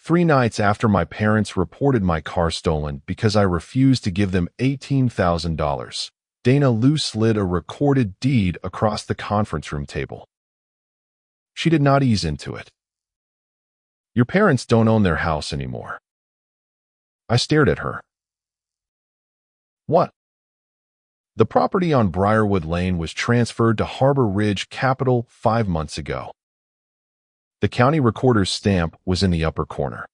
3 nights after my parents reported my car stolen because I refused to give them $18,000, Dana Lou slid a recorded deed across the conference room table. She did not ease into it. Your parents don't own their house anymore. I stared at her. What? The property on Briarwood Lane was transferred to Harbor Ridge Capital 5 months ago. The county recorder's stamp was in the upper corner.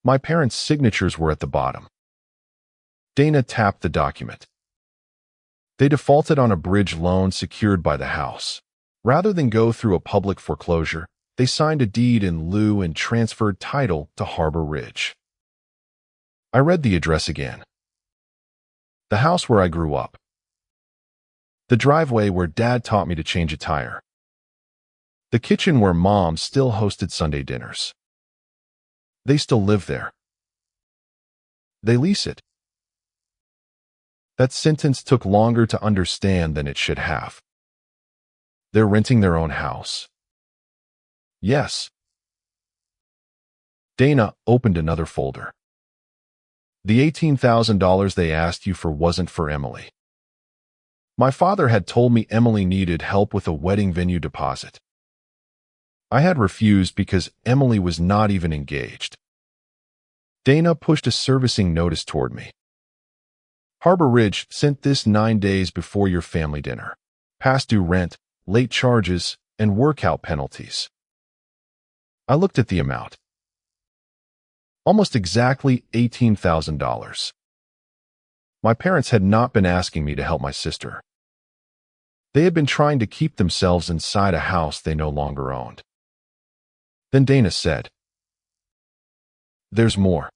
My parents' signatures were at the bottom. Dana tapped the document. They defaulted on a bridge loan secured by the house. Rather than go through a public foreclosure, they signed a deed in lieu and transferred title to Harbor Ridge. I read the address again. The house where I grew up. The driveway where Dad taught me to change a tire. The kitchen where Mom still hosted Sunday dinners. They still live there. They lease it. That sentence took longer to understand than it should have. They're renting their own house. Yes. Dana opened another folder. The $18,000 they asked you for wasn't for Emily. My father had told me Emily needed help with a wedding venue deposit. I had refused because Emily was not even engaged. Dana pushed a servicing notice toward me. Harbor Ridge sent this 9 days before your family dinner. Past due rent, late charges, and workout penalties. I looked at the amount. Almost exactly $18,000. My parents had not been asking me to help my sister. They had been trying to keep themselves inside a house they no longer owned. Then Dana said, "There's more."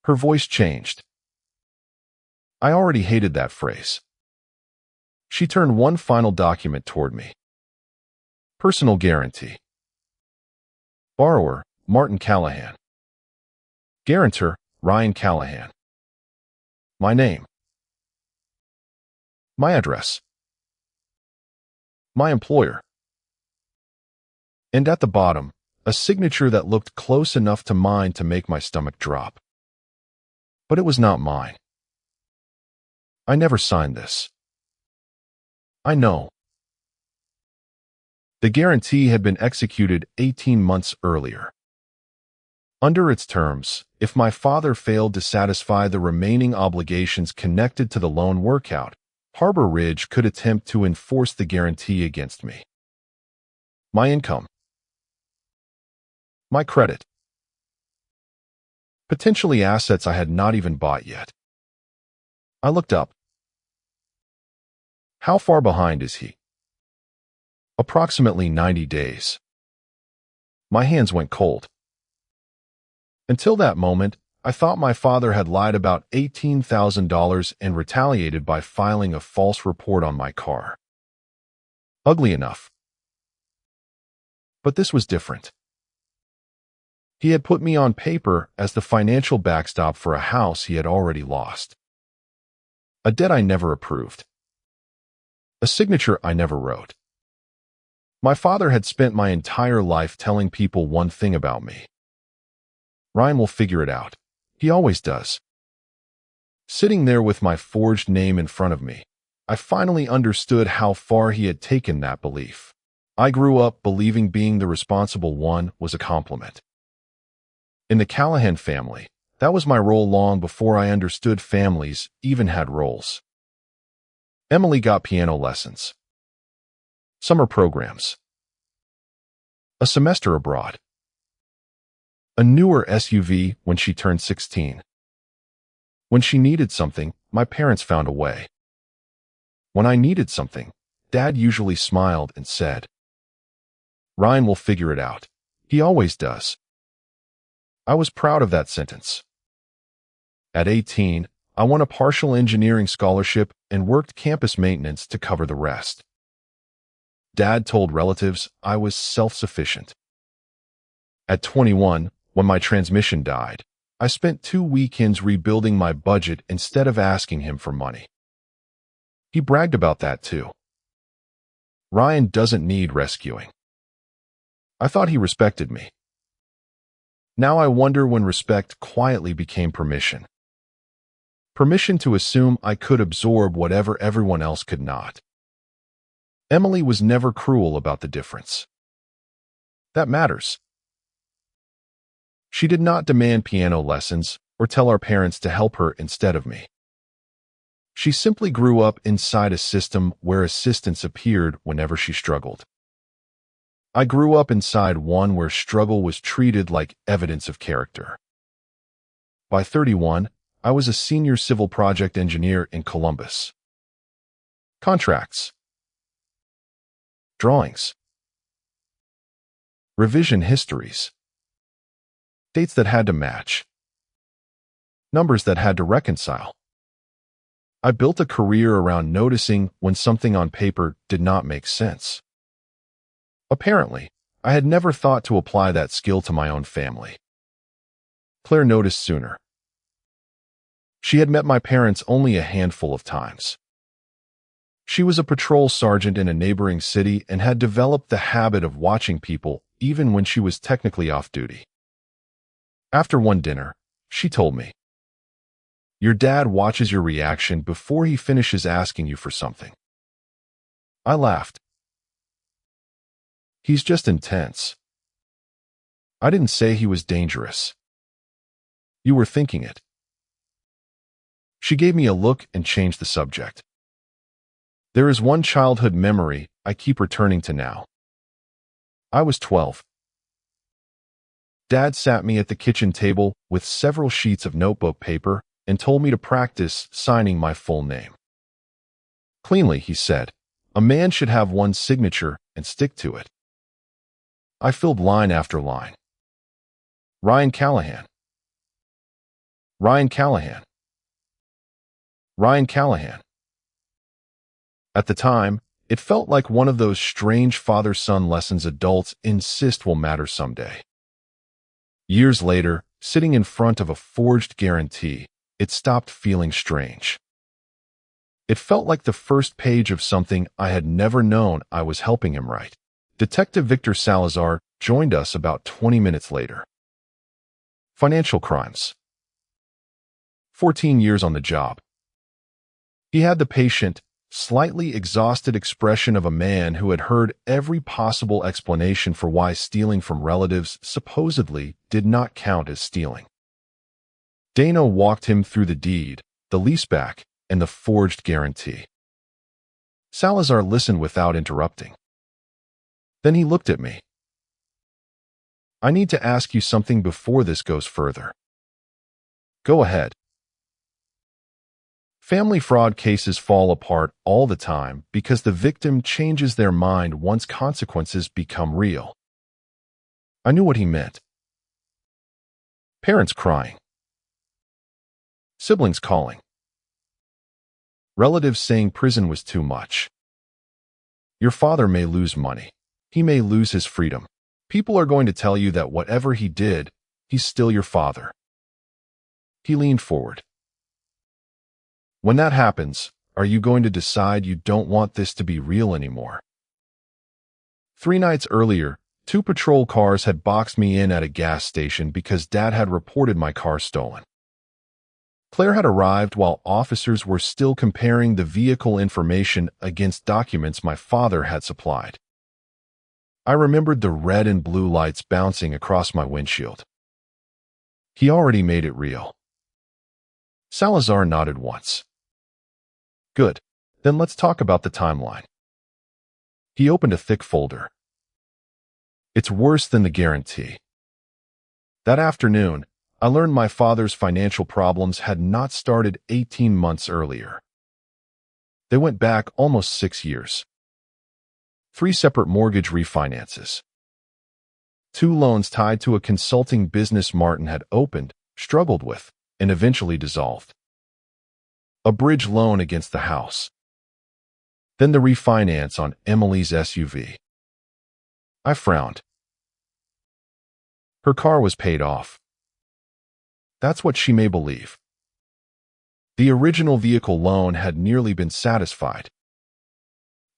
Her voice changed. I already hated that phrase. She turned one final document toward me. Personal guarantee. Borrower, Martin Callahan. Guarantor, Ryan Callahan. My name. My address. My employer. And at the bottom, a signature that looked close enough to mine to make my stomach drop. But it was not mine. I never signed this. I know. The guarantee had been executed 18 months earlier. Under its terms, if my father failed to satisfy the remaining obligations connected to the loan workout, Harbor Ridge could attempt to enforce the guarantee against me. My income. My credit. Potentially assets I had not even bought yet. I looked up. How far behind is he? Approximately 90 days. My hands went cold. Until that moment, I thought my father had lied about $18,000 and retaliated by filing a false report on my car. Ugly enough. But this was different. He had put me on paper as the financial backstop for a house he had already lost. A debt I never approved. A signature I never wrote. My father had spent my entire life telling people one thing about me. Ryan will figure it out. He always does. Sitting there with my forged name in front of me, I finally understood how far he had taken that belief. I grew up believing being the responsible one was a compliment. In the Callahan family, that was my role long before I understood families even had roles. Emily got piano lessons. Summer programs. A semester abroad. A newer SUV when she turned 16. When she needed something, my parents found a way. When I needed something, Dad usually smiled and said, "Ryan will figure it out. He always does." I was proud of that sentence. At 18, I won a partial engineering scholarship and worked campus maintenance to cover the rest. Dad told relatives I was self-sufficient. At 21, when my transmission died, I spent 2 weekends rebuilding my budget instead of asking him for money. He bragged about that too. Ryan doesn't need rescuing. I thought he respected me. Now I wonder when respect quietly became permission. Permission to assume I could absorb whatever everyone else could not. Emily was never cruel about the difference. That matters. She did not demand piano lessons or tell our parents to help her instead of me. She simply grew up inside a system where assistance appeared whenever she struggled. I grew up inside one where struggle was treated like evidence of character. By 31, I was a senior civil project engineer in Columbus. Contracts. Drawings. Revision histories. Dates that had to match. Numbers that had to reconcile. I built a career around noticing when something on paper did not make sense. Apparently, I had never thought to apply that skill to my own family. Claire noticed sooner. She had met my parents only a handful of times. She was a patrol sergeant in a neighboring city and had developed the habit of watching people even when she was technically off duty. After one dinner, she told me, "Your dad watches your reaction before he finishes asking you for something." I laughed. "He's just intense." I didn't say he was dangerous. You were thinking it. She gave me a look and changed the subject. There is one childhood memory I keep returning to now. I was 12. Dad sat me at the kitchen table with several sheets of notebook paper and told me to practice signing my full name. Cleanly, he said, a man should have one signature and stick to it. I filled line after line. Ryan Callahan. Ryan Callahan. Ryan Callahan. At the time, it felt like one of those strange father-son lessons adults insist will matter someday. Years later, sitting in front of a forged guarantee, it stopped feeling strange. It felt like the first page of something I had never known I was helping him write. Detective Salazar joined us about 20 minutes later. Financial crimes. 14 years on the job. He had the patient, slightly exhausted expression of a man who had heard every possible explanation for why stealing from relatives supposedly did not count as stealing. Dana walked him through the deed, the leaseback, and the forged guarantee. Salazar listened without interrupting. Then he looked at me. "I need to ask you something before this goes further." "Go ahead." Family fraud cases fall apart all the time because the victim changes their mind once consequences become real. I knew what he meant. Parents crying. Siblings calling. Relatives saying prison was too much. Your father may lose money. He may lose his freedom. People are going to tell you that whatever he did, he's still your father. He leaned forward. When that happens, are you going to decide you don't want this to be real anymore? 3 nights earlier, 2 patrol cars had boxed me in at a gas station because Dad had reported my car stolen. Claire had arrived while officers were still comparing the vehicle information against documents my father had supplied. I remembered the red and blue lights bouncing across my windshield. He already made it real. Salazar nodded once. Good. Then let's talk about the timeline. He opened a thick folder. It's worse than the guarantee. That afternoon, I learned my father's financial problems had not started 18 months earlier. They went back almost 6 years. 3 separate mortgage refinances. 2 loans tied to a consulting business Martin had opened, struggled with, and eventually dissolved. A bridge loan against the house. Then the refinance on Emily's SUV. I frowned. Her car was paid off. That's what she may believe. The original vehicle loan had nearly been satisfied.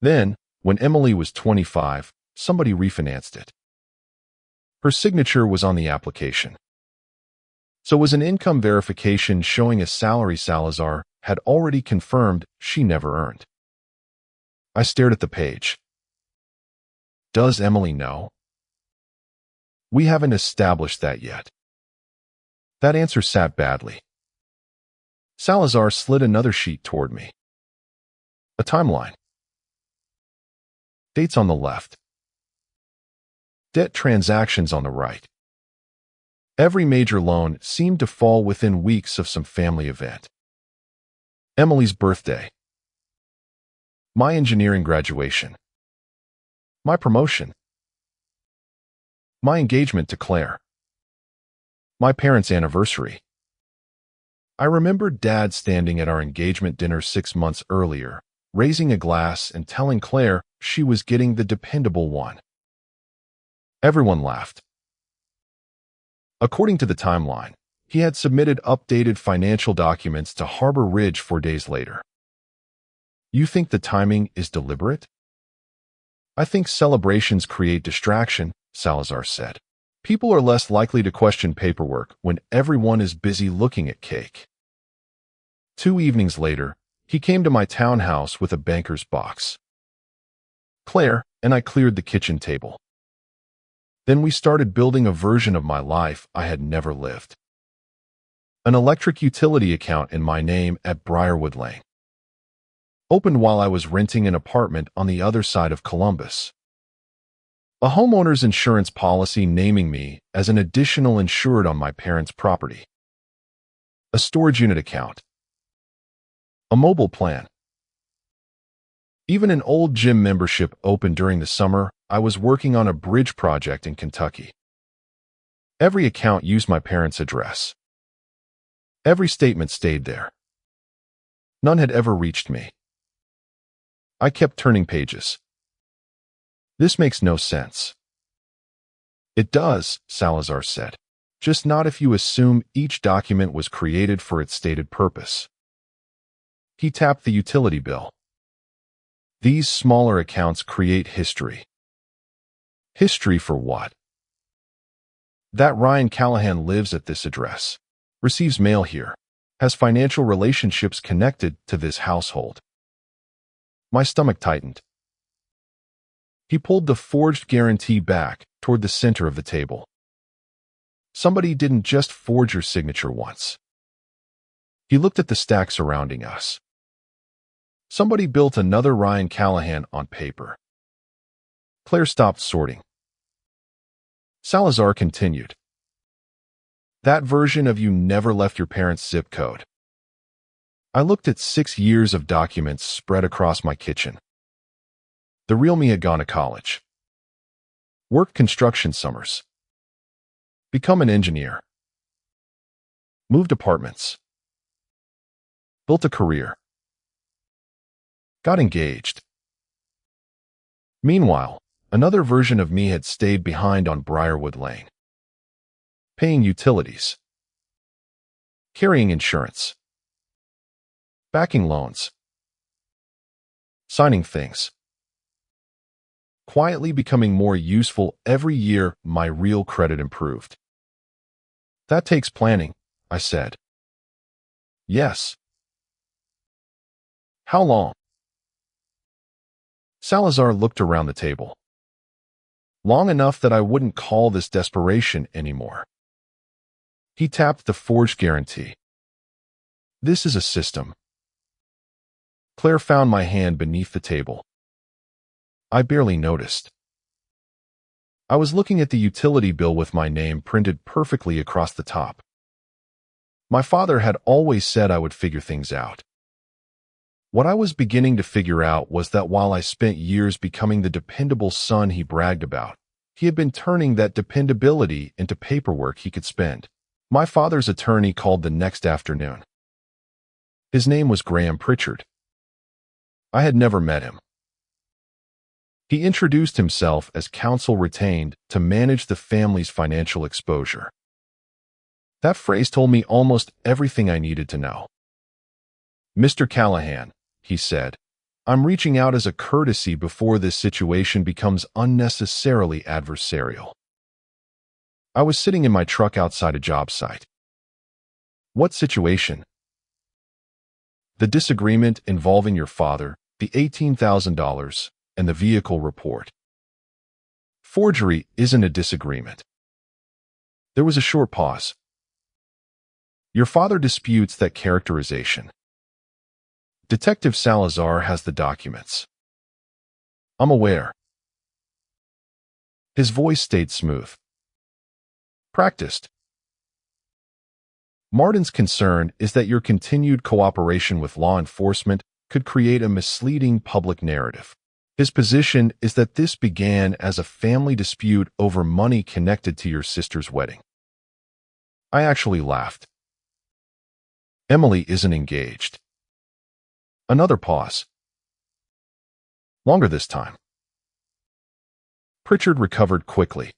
Then, when Emily was 25, somebody refinanced it. Her signature was on the application. So it was an income verification showing a salary Salazar had already confirmed she never earned. I stared at the page. Does Emily know? We haven't established that yet. That answer sat badly. Salazar slid another sheet toward me. A timeline. Dates on the left. Debt transactions on the right. Every major loan seemed to fall within weeks of some family event. Emily's birthday. My engineering graduation. My promotion. My engagement to Claire. My parents' anniversary. I remembered Dad standing at our engagement dinner 6 months earlier, raising a glass and telling Claire she was getting the dependable one. Everyone laughed. According to the timeline, he had submitted updated financial documents to Harbor Ridge 4 days later. You think the timing is deliberate? I think celebrations create distraction, Salazar said. People are less likely to question paperwork when everyone is busy looking at cake. 2 evenings later, he came to my townhouse with a banker's box. Claire and I cleared the kitchen table. Then we started building a version of my life I had never lived. An electric utility account in my name at Briarwood Lane. Opened while I was renting an apartment on the other side of Columbus. A homeowner's insurance policy naming me as an additional insured on my parents' property. A storage unit account. A mobile plan. Even an old gym membership opened during the summer. I was working on a bridge project in Kentucky. Every account used my parents' address. Every statement stayed there. None had ever reached me. I kept turning pages. This makes no sense. It does, Salazar said. Just not if you assume each document was created for its stated purpose. He tapped the utility bill. These smaller accounts create history. History for what? That Ryan Callahan lives at this address, receives mail here, has financial relationships connected to this household. My stomach tightened. He pulled the forged guarantee back toward the center of the table. Somebody didn't just forge your signature once. He looked at the stack surrounding us. Somebody built another Ryan Callahan on paper. Claire stopped sorting. Salazar continued. That version of you never left your parents' zip code. I looked at 6 years of documents spread across my kitchen. The real me had gone to college. Worked construction summers. Become an engineer. Moved apartments. Built a career. Got engaged. Meanwhile, another version of me had stayed behind on Briarwood Lane. Paying utilities. Carrying insurance. Backing loans. Signing things. Quietly becoming more useful every year. My real credit improved. That takes planning, I said. Yes. How long? Salazar looked around the table. Long enough that I wouldn't call this desperation anymore. He tapped the forged guarantee. This is a system. Claire found my hand beneath the table. I barely noticed. I was looking at the utility bill with my name printed perfectly across the top. My father had always said I would figure things out. What I was beginning to figure out was that while I spent years becoming the dependable son he bragged about, he had been turning that dependability into paperwork he could spend. My father's attorney called the next afternoon. His name was Graham Pritchard. I had never met him. He introduced himself as counsel retained to manage the family's financial exposure. That phrase told me almost everything I needed to know. Mr. Callahan, he said, I'm reaching out as a courtesy before this situation becomes unnecessarily adversarial. I was sitting in my truck outside a job site. What situation? The disagreement involving your father, the $18,000, and the vehicle report. Forgery isn't a disagreement. There was a short pause. Your father disputes that characterization. Detective Salazar has the documents. I'm aware. His voice stayed smooth. Practiced. Martin's concern is that your continued cooperation with law enforcement could create a misleading public narrative. His position is that this began as a family dispute over money connected to your sister's wedding. I actually laughed. Emily isn't engaged. Another pause. Longer this time. Pritchard recovered quickly.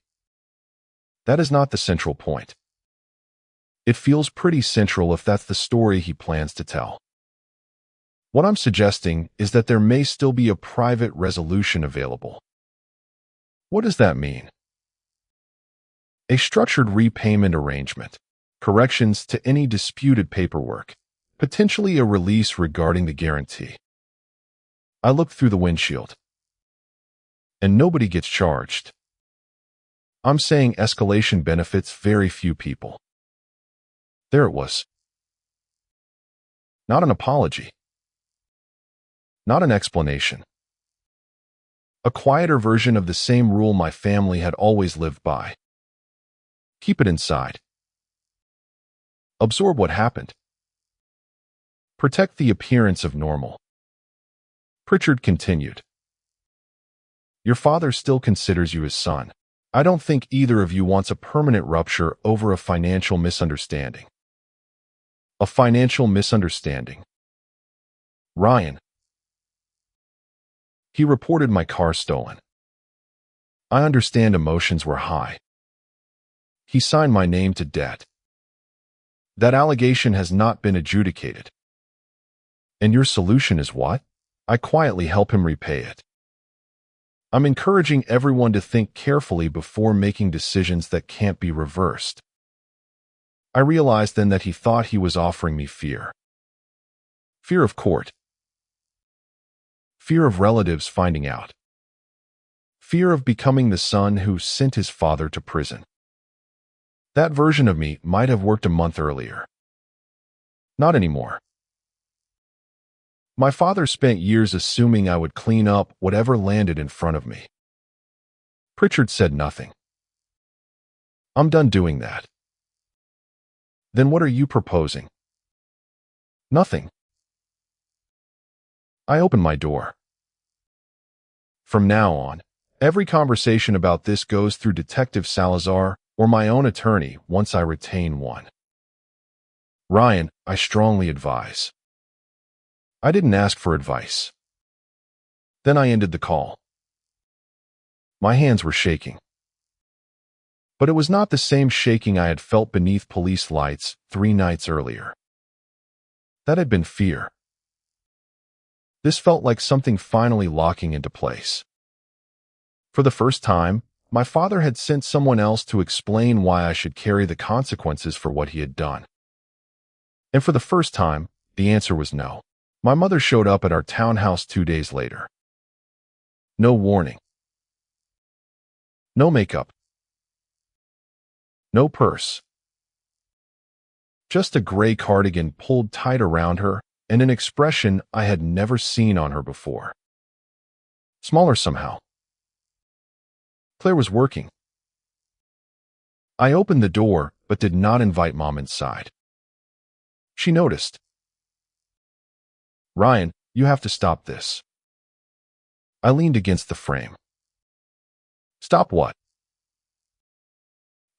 That is not the central point. It feels pretty central if that's the story he plans to tell. What I'm suggesting is that there may still be a private resolution available. What does that mean? A structured repayment arrangement, corrections to any disputed paperwork, potentially a release regarding the guarantee. I looked through the windshield. And nobody gets charged. I'm saying escalation benefits very few people. There it was. Not an apology. Not an explanation. A quieter version of the same rule my family had always lived by. Keep it inside. Absorb what happened. Protect the appearance of normal. Pritchard continued. Your father still considers you his son. I don't think either of you wants a permanent rupture over a financial misunderstanding. A financial misunderstanding. Ryan. He reported my car stolen. I understand emotions were high. He signed my name to debt. That allegation has not been adjudicated. And your solution is what? I quietly help him repay it. I'm encouraging everyone to think carefully before making decisions that can't be reversed. I realized then that he thought he was offering me fear. Fear of court. Fear of relatives finding out. Fear of becoming the son who sent his father to prison. That version of me might have worked a month earlier. Not anymore. My father spent years assuming I would clean up whatever landed in front of me. Pritchard said nothing. I'm done doing that. Then what are you proposing? Nothing. I opened my door. From now on, every conversation about this goes through Detective Salazar or my own attorney once I retain one. Ryan, I strongly advise. I didn't ask for advice. Then I ended the call. My hands were shaking. But it was not the same shaking I had felt beneath police lights 3 nights earlier. That had been fear. This felt like something finally locking into place. For the first time, my father had sent someone else to explain why I should carry the consequences for what he had done. And for the first time, the answer was no. My mother showed up at our townhouse 2 days later. No warning. No makeup. No purse. Just a gray cardigan pulled tight around her and an expression I had never seen on her before. Smaller somehow. Claire was working. I opened the door but did not invite Mom inside. She noticed. Ryan, you have to stop this. I leaned against the frame. Stop what?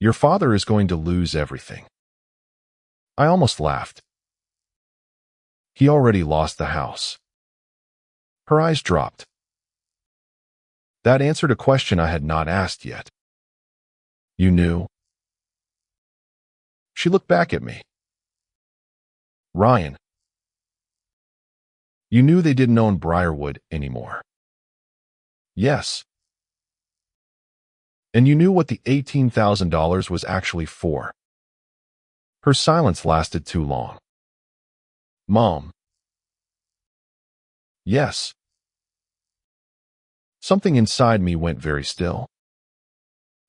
Your father is going to lose everything. I almost laughed. He already lost the house. Her eyes dropped. That answered a question I had not asked yet. You knew? She looked back at me. Ryan. You knew they didn't own Briarwood anymore. Yes. And you knew what the $18,000 was actually for. Her silence lasted too long. Mom. Yes. Something inside me went very still.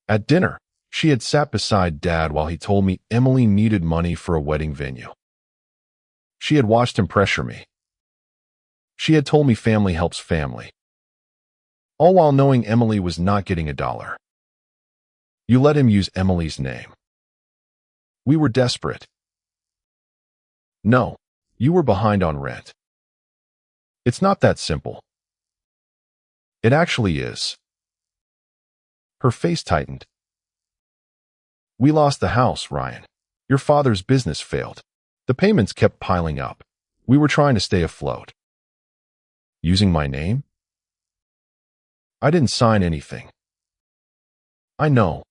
At dinner, she had sat beside Dad while he told me Emily needed money for a wedding venue. She had watched him pressure me. She had told me family helps family. All while knowing Emily was not getting $1. You let him use Emily's name. We were desperate. No, you were behind on rent. It's not that simple. It actually is. Her face tightened. We lost the house, Ryan. Your father's business failed. The payments kept piling up. We were trying to stay afloat. Using my name? I didn't sign anything. I know.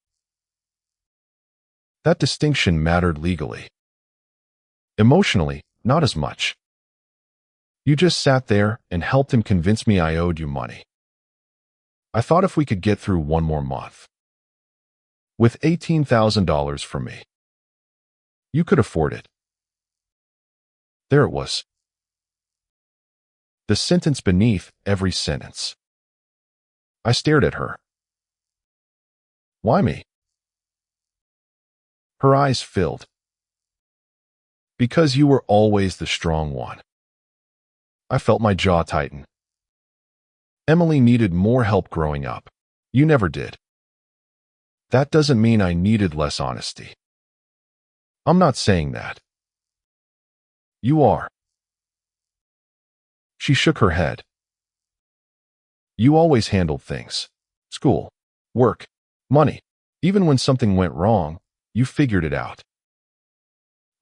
That distinction mattered legally. Emotionally, not as much. You just sat there and helped him convince me I owed you money. I thought if we could get through one more month. With $18,000 from me. You could afford it. There it was. The sentence beneath every sentence. I stared at her. Why me? Her eyes filled. Because you were always the strong one. I felt my jaw tighten. Emily needed more help growing up. You never did. That doesn't mean I needed less honesty. I'm not saying that. You are. She shook her head. You always handled things. School, work, money. Even when something went wrong, you figured it out.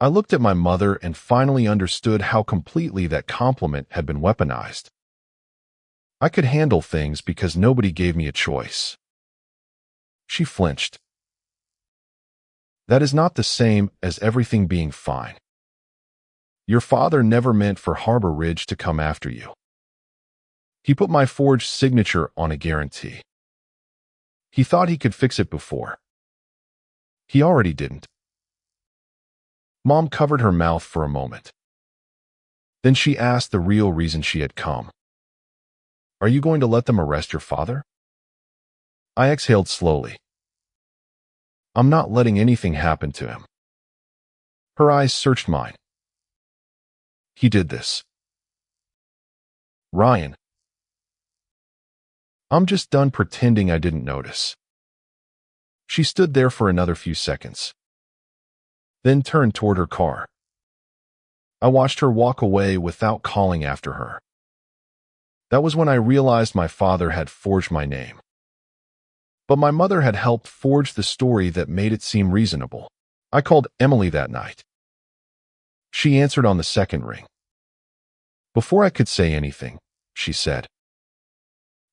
I looked at my mother and finally understood how completely that compliment had been weaponized. I could handle things because nobody gave me a choice. She flinched. That is not the same as everything being fine. Your father never meant for Harbor Ridge to come after you. He put my forged signature on a guarantee. He thought he could fix it before. He already didn't. Mom covered her mouth for a moment. Then she asked the real reason she had come. Are you going to let them arrest your father? I exhaled slowly. I'm not letting anything happen to him. Her eyes searched mine. He did this. Ryan. I'm just done pretending I didn't notice. She stood there for another few seconds, then turned toward her car. I watched her walk away without calling after her. That was when I realized my father had forged my name. But my mother had helped forge the story that made it seem reasonable. I called Emily that night. She answered on the second ring. Before I could say anything, she said,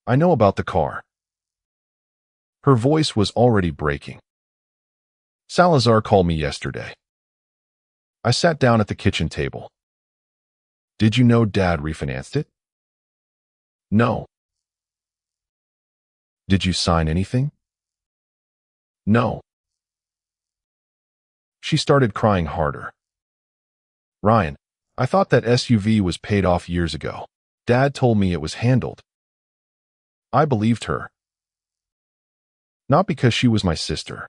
I know about the car. Her voice was already breaking. Salazar called me yesterday. I sat down at the kitchen table. Did you know Dad refinanced it? No. Did you sign anything? No. She started crying harder. Ryan, I thought that SUV was paid off years ago. Dad told me it was handled. I believed her. Not because she was my sister.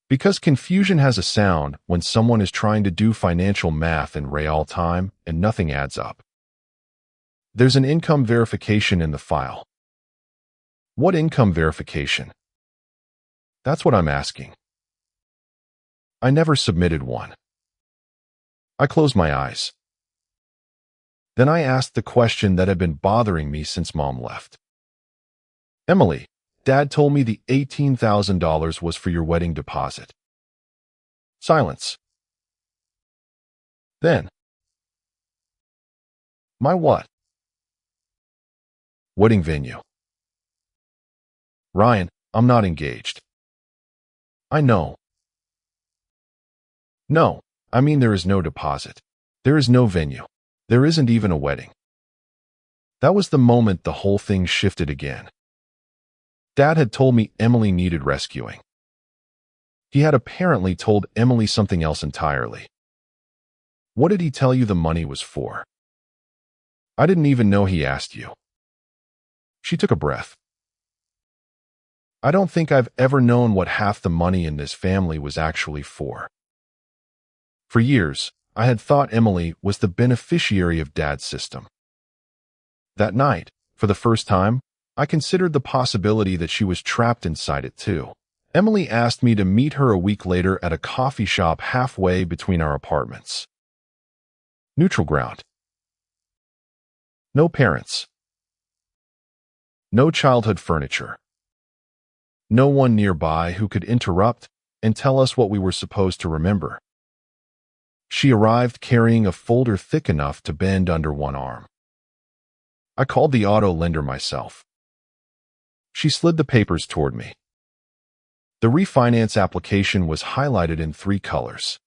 Because confusion has a sound when someone is trying to do financial math in real time and nothing adds up. There's an income verification in the file. What income verification? That's what I'm asking. I never submitted one. I closed my eyes. Then I asked the question that had been bothering me since Mom left. Emily, Dad told me the $18,000 was for your wedding deposit. Silence. Then. My what? Wedding venue. Ryan, I'm not engaged. I know. No, I mean there is no deposit. There is no venue. There isn't even a wedding. That was the moment the whole thing shifted again. Dad had told me Emily needed rescuing. He had apparently told Emily something else entirely. What did he tell you the money was for? I didn't even know he asked you. She took a breath. I don't think I've ever known what half the money in this family was actually for. For years, I had thought Emily was the beneficiary of Dad's system. That night, for the first time, I considered the possibility that she was trapped inside it too. Emily asked me to meet her a week later at a coffee shop halfway between our apartments. Neutral ground. No parents. No childhood furniture. No one nearby who could interrupt and tell us what we were supposed to remember. She arrived carrying a folder thick enough to bend under one arm. I called the auto lender myself. She slid the papers toward me. The refinance application was highlighted in 3 colors.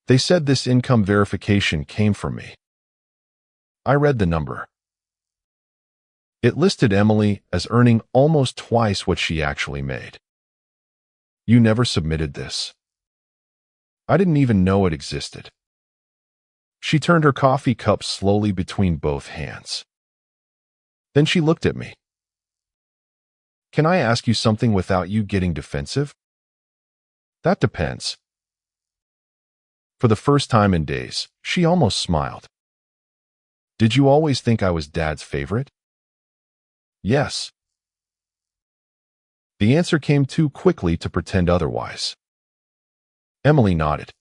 They said this income verification came from me. I read the number. It listed Emily as earning almost twice what she actually made. You never submitted this. I didn't even know it existed. She turned her coffee cup slowly between both hands. Then she looked at me. Can I ask you something without you getting defensive? That depends. For the first time in days, she almost smiled. Did you always think I was Dad's favorite? Yes. The answer came too quickly to pretend otherwise. Emily nodded.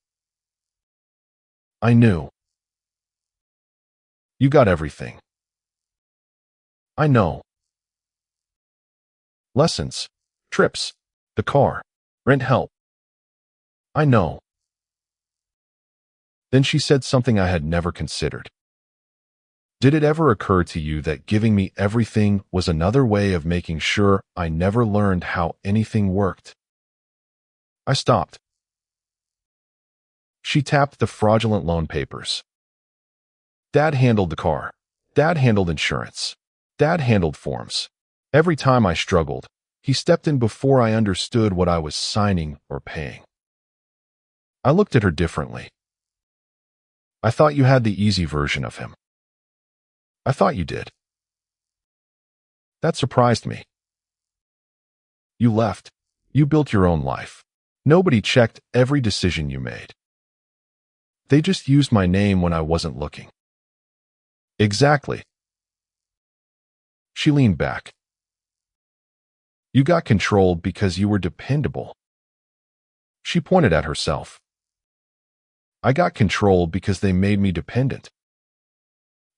I knew. You got everything. I know. Lessons, trips, the car, rent help. I know. Then she said something I had never considered. Did it ever occur to you that giving me everything was another way of making sure I never learned how anything worked? I stopped. She tapped the fraudulent loan papers. Dad handled the car. Dad handled insurance. Dad handled forms. Every time I struggled, he stepped in before I understood what I was signing or paying. I looked at her differently. I thought you had the easy version of him. I thought you did. That surprised me. You left. You built your own life. Nobody checked every decision you made. They just used my name when I wasn't looking. Exactly. She leaned back. You got controlled because you were dependable. She pointed at herself. I got controlled because they made me dependent.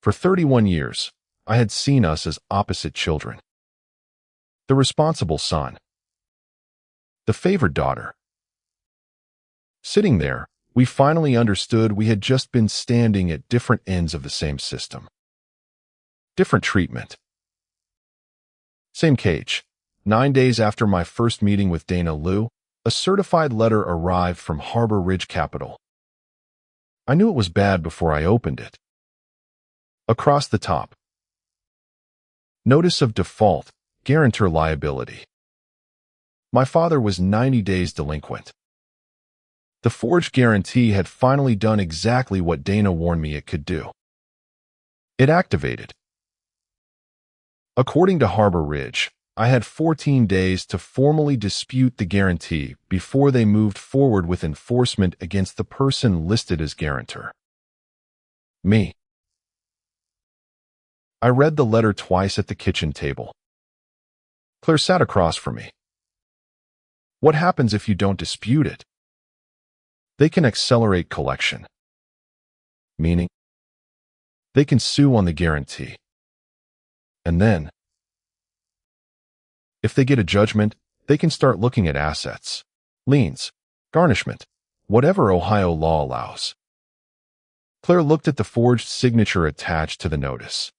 For 31 years, I had seen us as opposite children. The responsible son. The favored daughter. Sitting there, we finally understood we had just been standing at different ends of the same system. Different treatment. Same cage. 9 days after my first meeting with Dana Liu, a certified letter arrived from Harbor Ridge Capital. I knew it was bad before I opened it. Across the top. Notice of default, guarantor liability. My father was 90 days delinquent. The forged guarantee had finally done exactly what Dana warned me it could do. It activated. According to Harbor Ridge, I had 14 days to formally dispute the guarantee before they moved forward with enforcement against the person listed as guarantor. Me. I read the letter twice at the kitchen table. Claire sat across from me. What happens if you don't dispute it? They can accelerate collection. Meaning, they can sue on the guarantee. And then, if they get a judgment, they can start looking at assets, liens, garnishment, whatever Ohio law allows. Claire looked at the forged signature attached to the notice.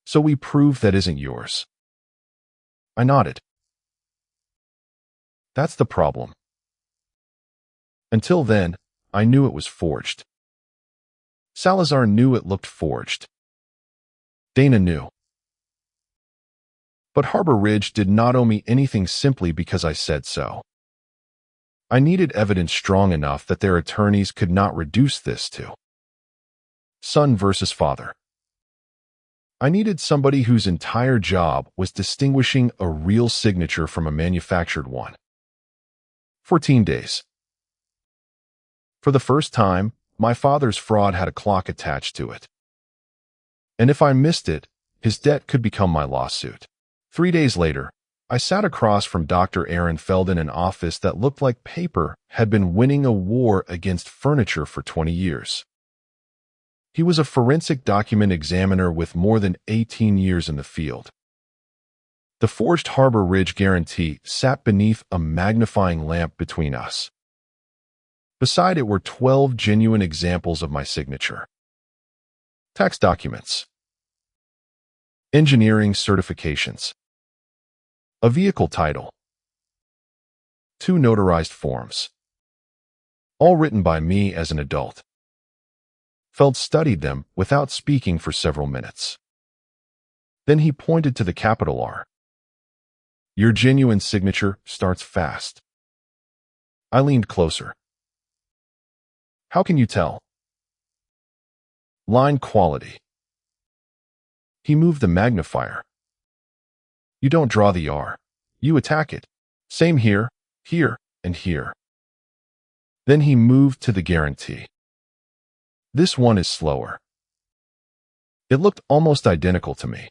So we prove that isn't yours. I nodded. That's the problem. Until then, I knew it was forged. Salazar knew it looked forged. Dana knew. But Harbor Ridge did not owe me anything simply because I said so. I needed evidence strong enough that their attorneys could not reduce this to son versus father. I needed somebody whose entire job was distinguishing a real signature from a manufactured one. 14 days. For the first time, my father's fraud had a clock attached to it. And if I missed it, his debt could become my lawsuit. 3 days later, I sat across from Dr. Aaron Feld in an office that looked like paper had been winning a war against furniture for 20 years. He was a forensic document examiner with more than 18 years in the field. The forged Harbor Ridge guarantee sat beneath a magnifying lamp between us. Beside it were 12 genuine examples of my signature. Tax documents. Engineering certifications. A vehicle title. 2 notarized forms. All written by me as an adult. Feld studied them without speaking for several minutes. Then he pointed to the capital R. Your genuine signature starts fast. I leaned closer. How can you tell? Line quality. He moved the magnifier. You don't draw the R. You attack it. Same here, here, and here. Then he moved to the guarantee. This one is slower. It looked almost identical to me.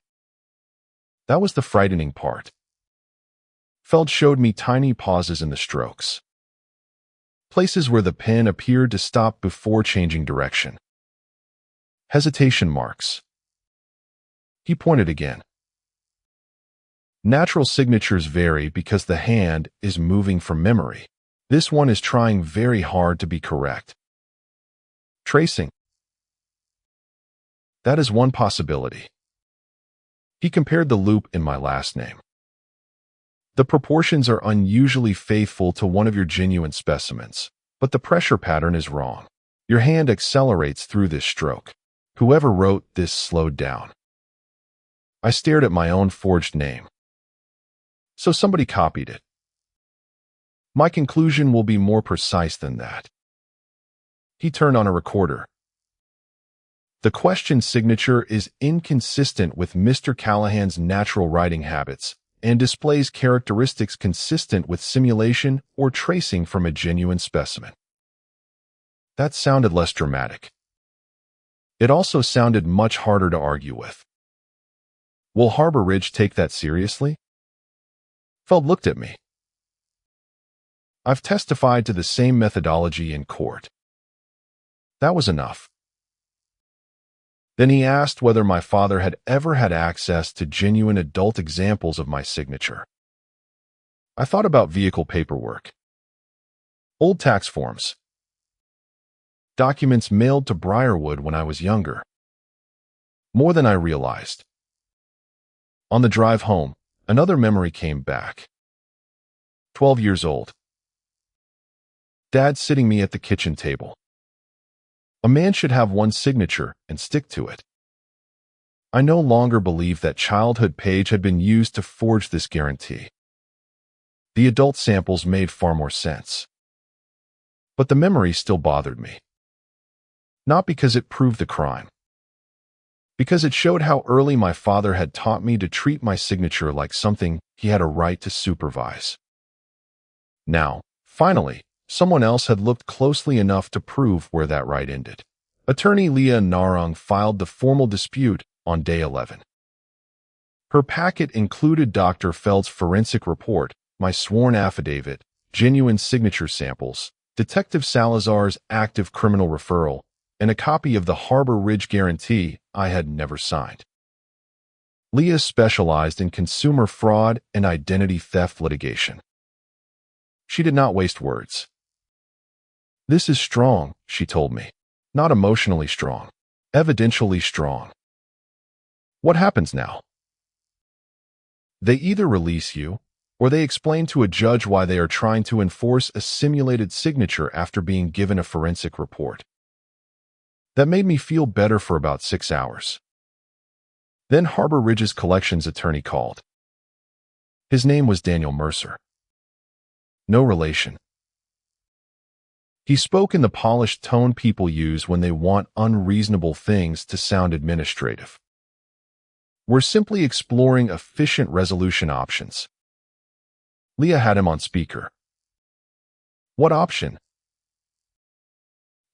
That was the frightening part. Feld showed me tiny pauses in the strokes. Places where the pen appeared to stop before changing direction. Hesitation marks. He pointed again. Natural signatures vary because the hand is moving from memory. This one is trying very hard to be correct. Tracing. That is one possibility. He compared the loop in my last name. The proportions are unusually faithful to one of your genuine specimens, but the pressure pattern is wrong. Your hand accelerates through this stroke. Whoever wrote this slowed down. I stared at my own forged name. So somebody copied it. My conclusion will be more precise than that. He turned on a recorder. The question signature is inconsistent with Mr. Callahan's natural writing habits and displays characteristics consistent with simulation or tracing from a genuine specimen. That sounded less dramatic. It also sounded much harder to argue with. Will Harbor Ridge take that seriously? Feld looked at me. I've testified to the same methodology in court. That was enough. Then he asked whether my father had ever had access to genuine adult examples of my signature. I thought about vehicle paperwork. Old tax forms. Documents mailed to Briarwood when I was younger. More than I realized. On the drive home, another memory came back. 12 years old. Dad sitting me at the kitchen table. A man should have one signature and stick to it. I no longer believed that childhood page had been used to forge this guarantee. The adult samples made far more sense. But the memory still bothered me. Not because it proved the crime. Because it showed how early my father had taught me to treat my signature like something he had a right to supervise. Now, finally, someone else had looked closely enough to prove where that right ended. Attorney Leah Narong filed the formal dispute on day 11. Her packet included Dr. Feld's forensic report, my sworn affidavit, genuine signature samples, Detective Salazar's active criminal referral, and a copy of the Harbor Ridge guarantee I had never signed. Leah specialized in consumer fraud and identity theft litigation. She did not waste words. This is strong, she told me. Not emotionally strong. Evidentially strong. What happens now? They either release you, or they explain to a judge why they are trying to enforce a simulated signature after being given a forensic report. That made me feel better for about 6 hours. Then Harbor Ridge's collections attorney called. His name was Daniel Mercer. No relation. He spoke in the polished tone people use when they want unreasonable things to sound administrative. We're simply exploring efficient resolution options. Leah had him on speaker. What option?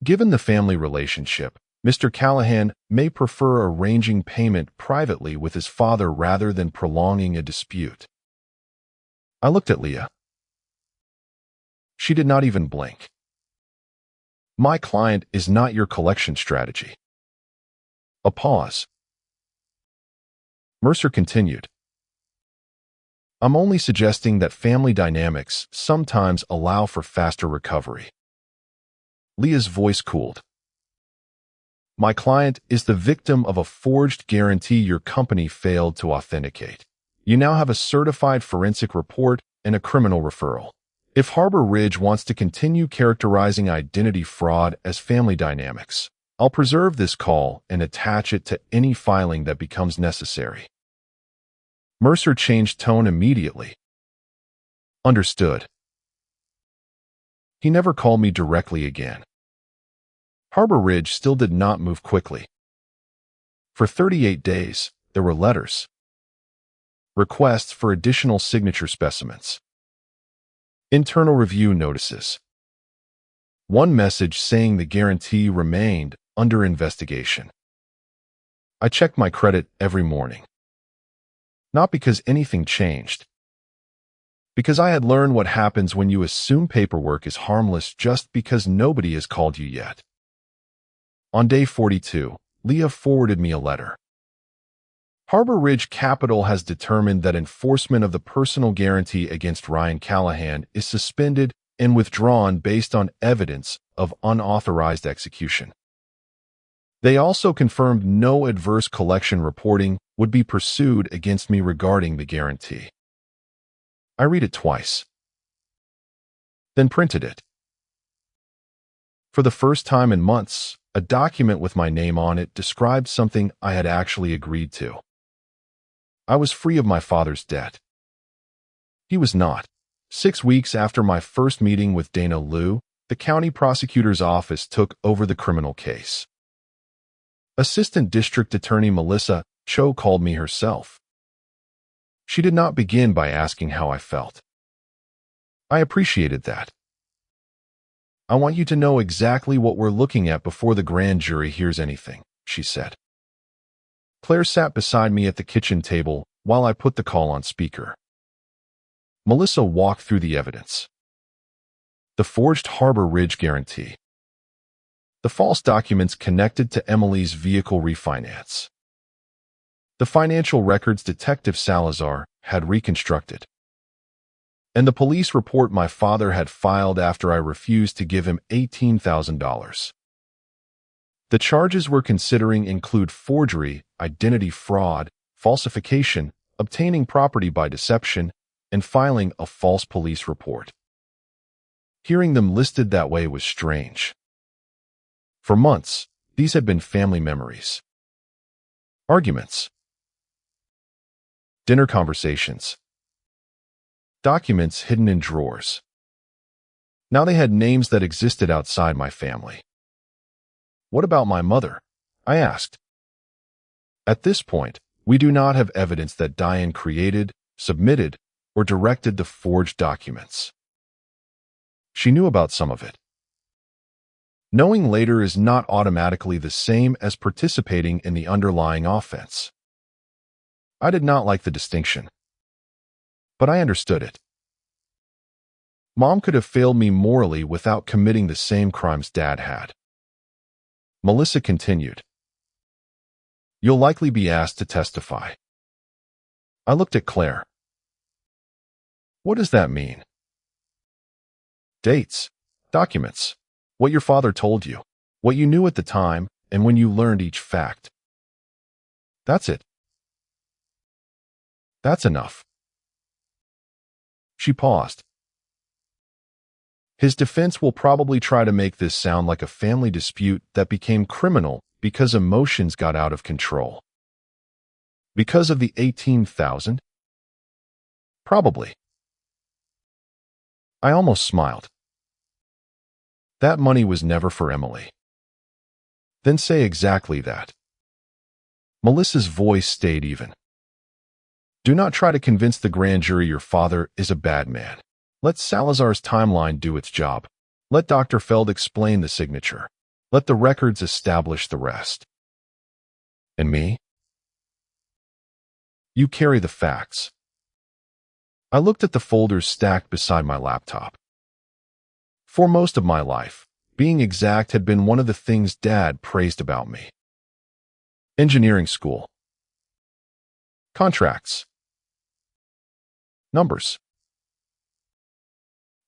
Given the family relationship, Mr. Callahan may prefer arranging payment privately with his father rather than prolonging a dispute. I looked at Leah. She did not even blink. My client is not your collection strategy. A pause. Mercer continued. I'm only suggesting that family dynamics sometimes allow for faster recovery. Leah's voice cooled. My client is the victim of a forged guarantee your company failed to authenticate. You now have a certified forensic report and a criminal referral. If Harbor Ridge wants to continue characterizing identity fraud as family dynamics, I'll preserve this call and attach it to any filing that becomes necessary. Mercer changed tone immediately. Understood. He never called me directly again. Harbor Ridge still did not move quickly. For 38 days, there were letters, requests for additional signature specimens, internal review notices, one message saying the guarantee remained under investigation. I checked my credit every morning. Not because anything changed. Because I had learned what happens when you assume paperwork is harmless just because nobody has called you yet. On day 42, Leah forwarded me a letter. Harbor Ridge Capital has determined that enforcement of the personal guarantee against Ryan Callahan is suspended and withdrawn based on evidence of unauthorized execution. They also confirmed no adverse collection reporting would be pursued against me regarding the guarantee. I read it twice, then printed it. For the first time in months, a document with my name on it described something I had actually agreed to. I was free of my father's debt. He was not. 6 weeks after my first meeting with Dana Liu, the county prosecutor's office took over the criminal case. Assistant District Attorney Melissa Cho called me herself. She did not begin by asking how I felt. I appreciated that. I want you to know exactly what we're looking at before the grand jury hears anything, she said. Claire sat beside me at the kitchen table while I put the call on speaker. Melissa walked through the evidence. The forged Harbor Ridge guarantee. The false documents connected to Emily's vehicle refinance. The financial records Detective Salazar had reconstructed. And the police report my father had filed after I refused to give him $18,000. The charges we're considering include forgery, identity fraud, falsification, obtaining property by deception, and filing a false police report. Hearing them listed that way was strange. For months, these had been family memories. Arguments. Dinner conversations. Documents hidden in drawers. Now they had names that existed outside my family. What about my mother? I asked. At this point, we do not have evidence that Diane created, submitted, or directed the forged documents. She knew about some of it. Knowing later is not automatically the same as participating in the underlying offense. I did not like the distinction, but I understood it. Mom could have failed me morally without committing the same crimes Dad had. Melissa continued. You'll likely be asked to testify. I looked at Claire. What does that mean? Dates, documents, what your father told you, what you knew at the time, and when you learned each fact. That's it. That's enough. She paused. His defense will probably try to make this sound like a family dispute that became criminal because emotions got out of control. Because of the 18,000? Probably. I almost smiled. That money was never for Emily. Then say exactly that. Melissa's voice stayed even. Do not try to convince the grand jury your father is a bad man. Let Salazar's timeline do its job. Let Dr. Feld explain the signature. Let the records establish the rest. And me? You carry the facts. I looked at the folders stacked beside my laptop. For most of my life, being exact had been one of the things Dad praised about me. Engineering school. Contracts. Numbers.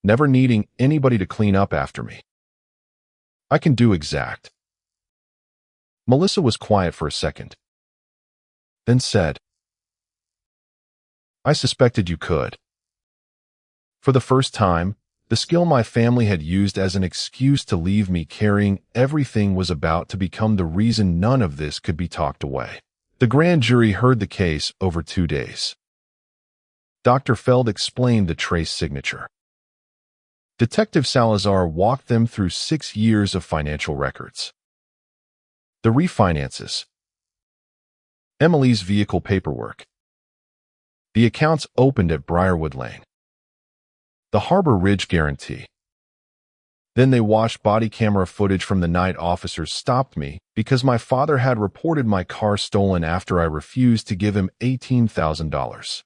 Never needing anybody to clean up after me. I can do exact. Melissa was quiet for a second, then said, I suspected you could. For the first time, the skill my family had used as an excuse to leave me carrying everything was about to become the reason none of this could be talked away. The grand jury heard the case over 2 days. Dr. Feld explained the trace signature. Detective Salazar walked them through 6 years of financial records. The refinances. Emily's vehicle paperwork. The accounts opened at Briarwood Lane. The Harbor Ridge guarantee. Then they watched body camera footage from the night officers stopped me because my father had reported my car stolen after I refused to give him $18,000.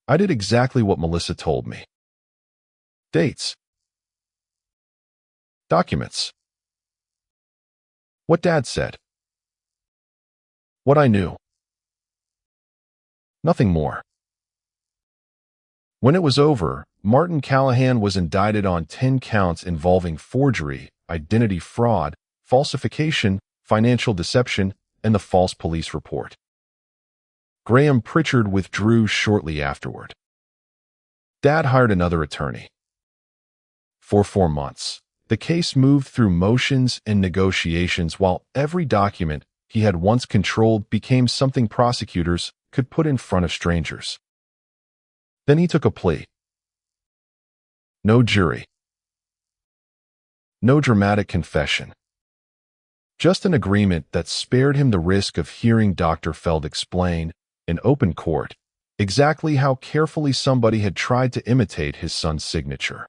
I did exactly what Melissa told me. Dates. Documents. What Dad said. What I knew. Nothing more. When it was over, Martin Callahan was indicted on 10 counts involving forgery, identity fraud, falsification, financial deception, and the false police report. Graham Pritchard withdrew shortly afterward. Dad hired another attorney. For 4 months, the case moved through motions and negotiations while every document he had once controlled became something prosecutors could put in front of strangers. Then he took a plea. No jury. No dramatic confession. Just an agreement that spared him the risk of hearing Dr. Feld explain, in open court, exactly how carefully somebody had tried to imitate his son's signature.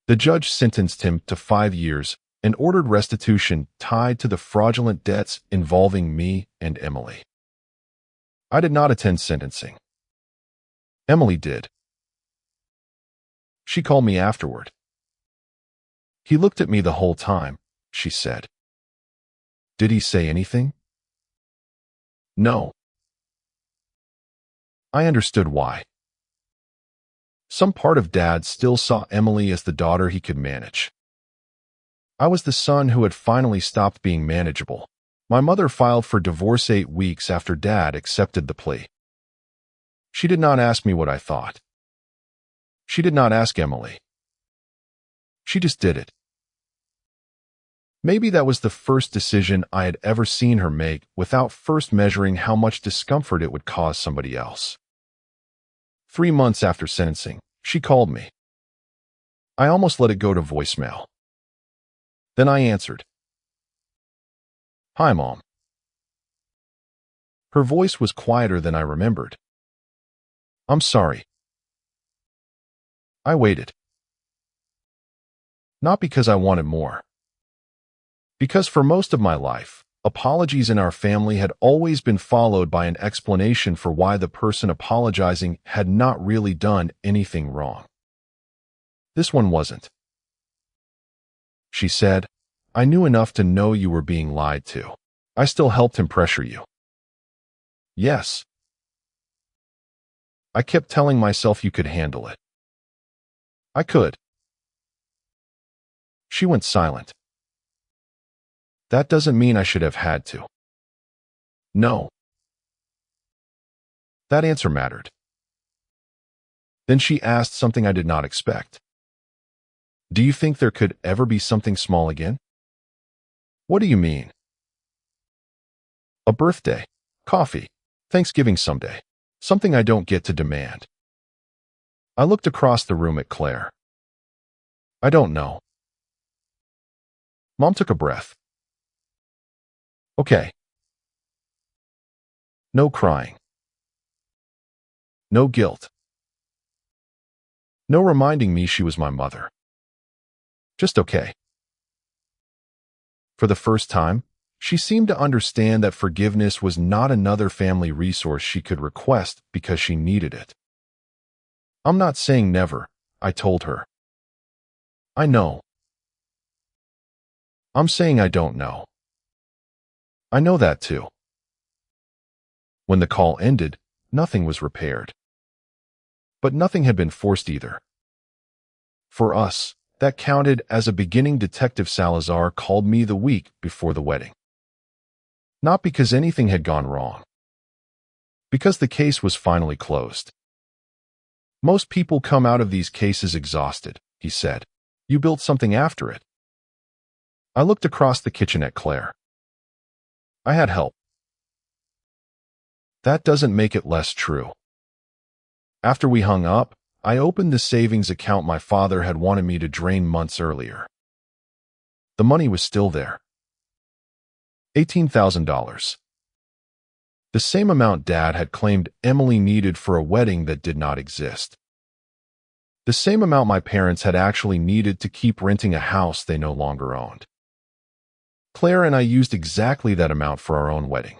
The judge sentenced him to 5 years and ordered restitution tied to the fraudulent debts involving me and Emily. I did not attend sentencing. Emily did. She called me afterward. He looked at me the whole time, she said. Did he say anything? No. I understood why. Some part of Dad still saw Emily as the daughter he could manage. I was the son who had finally stopped being manageable. My mother filed for divorce 8 weeks after Dad accepted the plea. She did not ask me what I thought. She did not ask Emily. She just did it. Maybe that was the first decision I had ever seen her make without first measuring how much discomfort it would cause somebody else. 3 months after sentencing, she called me. I almost let it go to voicemail. Then I answered. Hi, Mom. Her voice was quieter than I remembered. I'm sorry. I waited. Not because I wanted more. Because for most of my life, apologies in our family had always been followed by an explanation for why the person apologizing had not really done anything wrong. This one wasn't. She said, I knew enough to know you were being lied to. I still helped him pressure you. Yes. I kept telling myself you could handle it. I could. She went silent. That doesn't mean I should have had to. No. That answer mattered. Then she asked something I did not expect. Do you think there could ever be something small again? What do you mean? A birthday, coffee, Thanksgiving someday, something I don't get to demand. I looked across the room at Claire. I don't know. Mom took a breath. Okay. No crying. No guilt. No reminding me she was my mother. Just okay. For the first time, she seemed to understand that forgiveness was not another family resource she could request because she needed it. I'm not saying never, I told her. I know. I'm saying I don't know. I know that too. When the call ended, nothing was repaired. But nothing had been forced either. For us, that counted as a beginning. Detective Salazar called me the week before the wedding. Not because anything had gone wrong. Because the case was finally closed. Most people come out of these cases exhausted, he said. You built something after it. I looked across the kitchen at Claire. I had help. That doesn't make it less true. After we hung up, I opened the savings account my father had wanted me to drain months earlier. The money was still there. $18,000. The same amount Dad had claimed Emily needed for a wedding that did not exist. The same amount my parents had actually needed to keep renting a house they no longer owned. Claire and I used exactly that amount for our own wedding.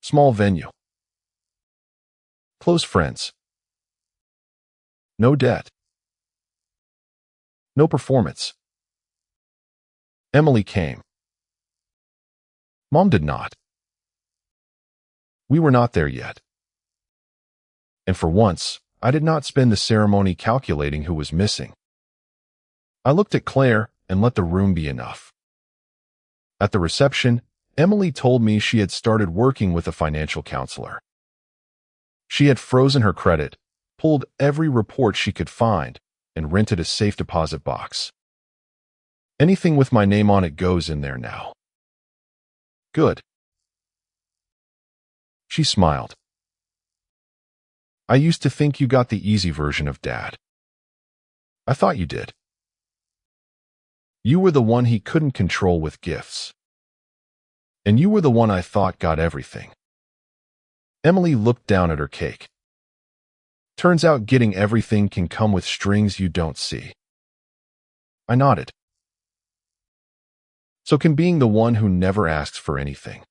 Small venue. Close friends. No debt. No performance. Emily came. Mom did not. We were not there yet. And for once, I did not spend the ceremony calculating who was missing. I looked at Claire and let the room be enough. At the reception, Emily told me she had started working with a financial counselor. She had frozen her credit, pulled every report she could find, and rented a safe deposit box. Anything with my name on it goes in there now. Good. She smiled. I used to think you got the easy version of Dad. I thought you did. You were the one he couldn't control with gifts. And you were the one I thought got everything. Emily looked down at her cake. Turns out getting everything can come with strings you don't see. I nodded. So can being the one who never asks for anything.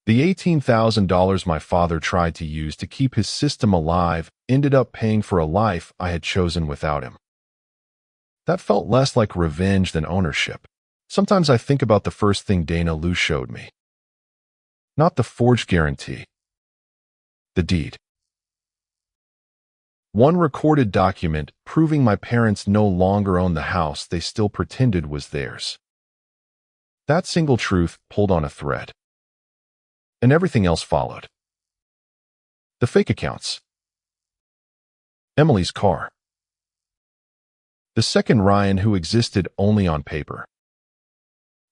The $18,000 my father tried to use to keep his system alive ended up paying for a life I had chosen without him. That felt less like revenge than ownership. Sometimes I think about the first thing Dana Lou showed me. Not the forged guarantee. The deed. One recorded document proving my parents no longer owned the house they still pretended was theirs. That single truth pulled on a thread. And everything else followed. The fake accounts. Emily's car. The second Ryan who existed only on paper.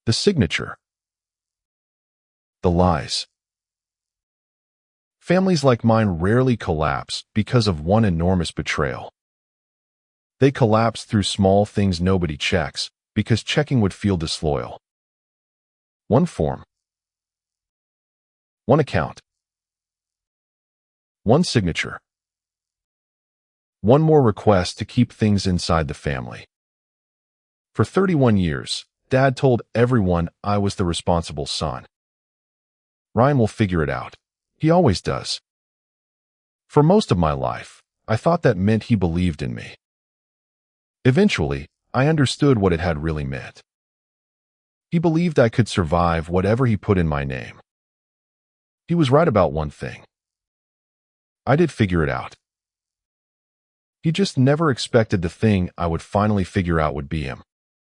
The signature. The lies. Families like mine rarely collapse because of one enormous betrayal. They collapse through small things nobody checks, because checking would feel disloyal. One form. One account. One signature. One more request to keep things inside the family. For 31 years, Dad told everyone I was the responsible son. Ryan will figure it out. He always does. For most of my life, I thought that meant he believed in me. Eventually, I understood what it had really meant. He believed I could survive whatever he put in my name. He was right about one thing. I did figure it out. He just never expected the thing I would finally figure out would be him.